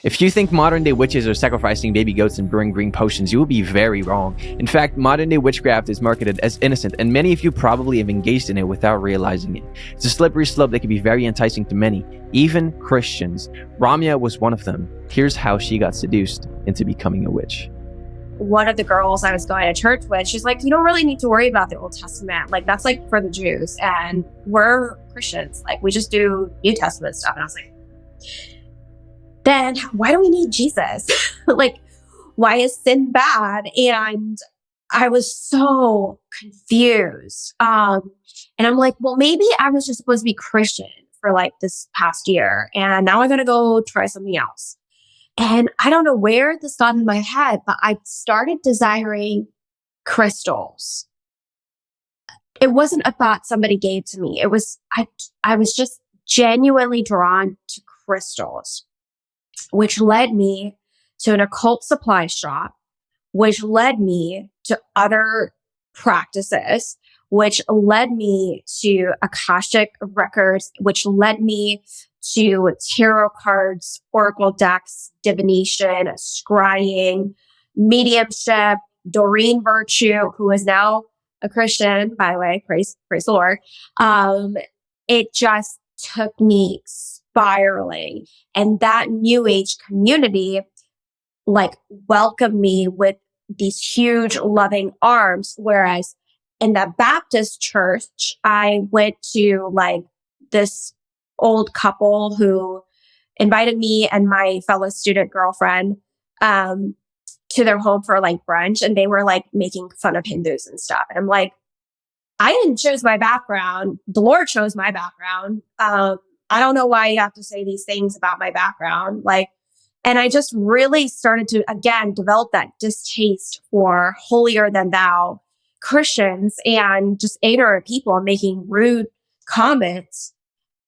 If you think modern day witches are sacrificing baby goats and brewing green potions, you will be very wrong. In fact, modern day witchcraft is marketed as innocent, and many of you probably have engaged in it without realizing it. It's a slippery slope that can be very enticing to many, even Christians. Ramya was one of them. Here's how she got seduced into becoming a witch. One of the girls I was going to church with, she's like, you don't really need to worry about the Old Testament. Like, that's like for the Jews, and we're Christians. Like, we just do New Testament stuff. And I was like, then why do we need Jesus? Like, why is sin bad? And I was so confused. And I'm like, well, maybe I was just supposed to be Christian for like this past year, and now I'm going to go try something else. And I don't know where this got in my head, but I started desiring crystals. It wasn't a thought somebody gave to me. It was, I was just genuinely drawn to crystals, which led me to an occult supply shop, which led me to other practices, which led me to Akashic records, which led me to tarot cards, oracle decks, divination, scrying, mediumship, Doreen Virtue, who is now a Christian, by the way, praise the Lord. It just took me spiraling. And that new age community, like, welcomed me with these huge loving arms. Whereas in the Baptist church, I went to like this old couple who invited me and my fellow student girlfriend to their home for like brunch, and they were like making fun of Hindus and stuff. And I'm like, I didn't choose my background. The Lord chose my background. I don't know why you have to say these things about my background. Like, and I just really started to, again, develop that distaste for holier than thou Christians and just ignorant people making rude comments.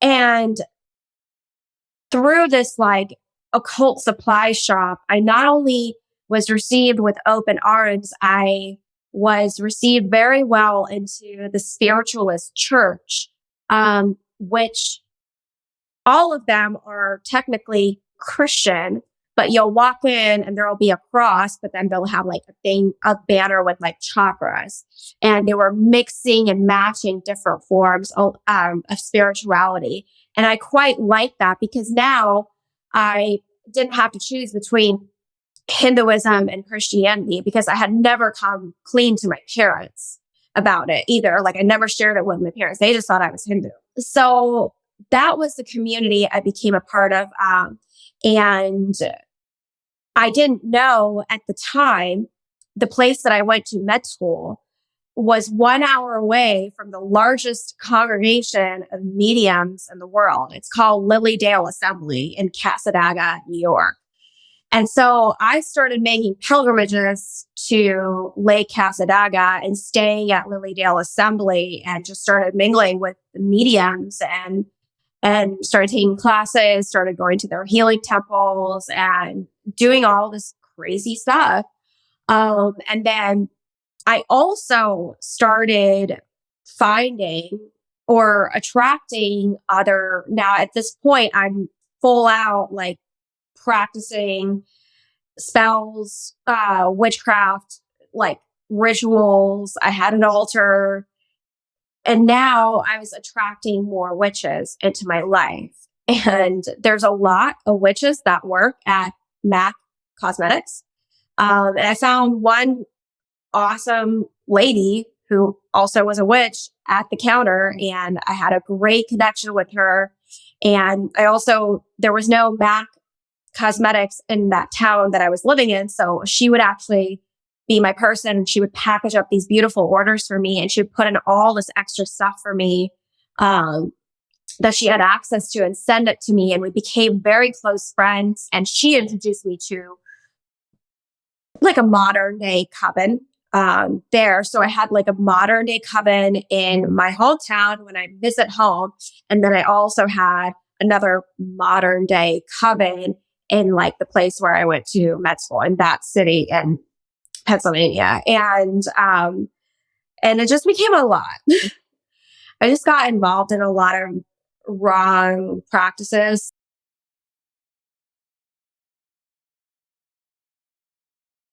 And through this like occult supply shop, I not only was received with open arms, I was received very well into the spiritualist church, which all of them are technically Christian, but you'll walk in and there'll be a cross, but then they'll have like a banner with like chakras. And they were mixing and matching different forms of spirituality. And I quite like that, because now I didn't have to choose between Hinduism and Christianity, because I had never come clean to my parents about it either. Like, I never shared it with my parents. They just thought I was Hindu. So that was the community I became a part of. And I didn't know at the time, the place that I went to med school was 1 hour away from the largest congregation of mediums in the world. It's called Lilydale Assembly in Cassadaga, New York. And so I started making pilgrimages to Lake Cassadaga and staying at Lilydale Assembly, and just started mingling with the mediums and started taking classes, started going to their healing temples and doing all this crazy stuff. And then I also started finding or attracting other, now at this point, I'm full out like practicing spells, witchcraft, like rituals. I had an altar. And now I was attracting more witches into my life. And there's a lot of witches that work at MAC Cosmetics. And I found one awesome lady who also was a witch at the counter, and I had a great connection with her. And there was no MAC Cosmetics in that town that I was living in. So she would actually be my person, and she would package up these beautiful orders for me, and she would put in all this extra stuff for me that she had access to and send it to me. And we became very close friends. And she introduced me to like a modern day coven there. So I had like a modern day coven in my hometown when I visit home. And then I also had another modern day coven in like the place where I went to med school, in that city in Pennsylvania. And it just became a lot. I just got involved in a lot of wrong practices.